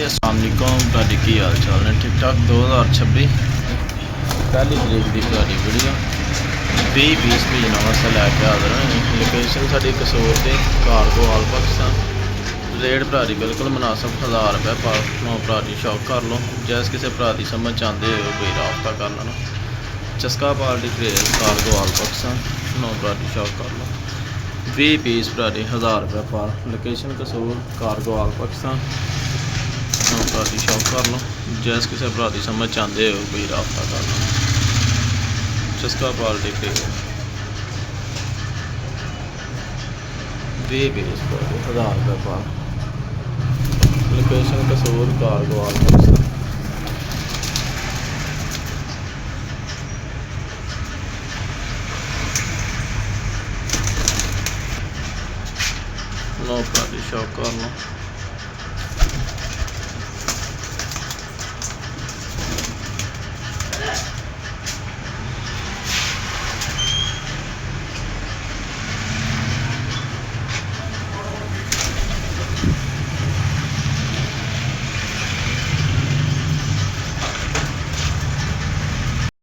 अस्सलामुअलैकुम ਤੁਹਾਡੀ ਕੀ ਹਾਲ ਚਾਲ ਨੇ ਠੀਕ ਠਾਕ 2026 ਪਹਿਲੀ ਤਰੀਕ ਦੀ ਤੁਹਾਡੀ ਵੀਡੀਓ 20 ਪੀਸ ਭੇਜਣਾ ਵਾਸਤੇ ਲੈ ਕੇ ਹਾਜ਼ਰ ਹਾਂ। ਲੋਕੇਸ਼ਨ ਸਾਡੀ ਕਸੂਰ ਤੇ ਕਾਰਗੋ ਆਲ ਪਾਕਿਸਤਾਨ। ਰੇਟ ਭਰਾ ਦੀ ਬਿਲਕੁਲ ਮੁਨਾਸਬ 1000 ਰੁਪਏ ਪਰ ਨੋ ਭਰਾ ਦੀ ਸ਼ੌਕ ਕਰ ਲਓ। ਜੈਸ ਕਿਸੇ ਭਰਾ ਦੀ ਸਮਝ ਚਾਹੁੰਦੇ ਹੋ ਕੋਈ ਰਾਬਤਾ ਕਰ ਲੈਣਾ। ਚਸਕਾ ਪਾਰਟੀ ਕ੍ਰੇਜ਼ ਕਾਰਗੋ ਆਲ ਪਾਕਿਸਤਾਨ ਨੋ ਭਰਾ ਦੀ ਸ਼ੌਕ ਕਰ ਲਓ। 20 ਪੀਸ ਭਰਾ ਦੀ 1000 ਰੁਪਏ ਪਰ ਲੋਕੇਸ਼ਨ ਕਸੂਰ ਕਾਰਗੋ ਆਲ ਪਾਕਿਸਤਾਨ ਭਰਾ ਦੀ ਸ਼ੌਪ ਕਰ ਲਓ। ਜੈਸ ਕਿਸੇ ਭਰਾ ਦੀ ਸਮਝ ਚਾਹੁੰਦੇ ਹੋ ਕੋਈ ਰਾਬਤਾ ਕਰ ਲਓ। ਚਸਕਾ ਪਾਰਟੀ ਤੇ 20 ਪੀਸ 1000 ਰੁਪਏ ਪਰ ਲੋਕੇਸ਼ਨ ਕਸੂਰ ਕਾਰਗੋ ਆਲ ਪਾਕਿਸਤਾਨ। ਨੋ ਭਰਾ ਦੀ ਸ਼ੌਪ ਕਰ ਲਓ।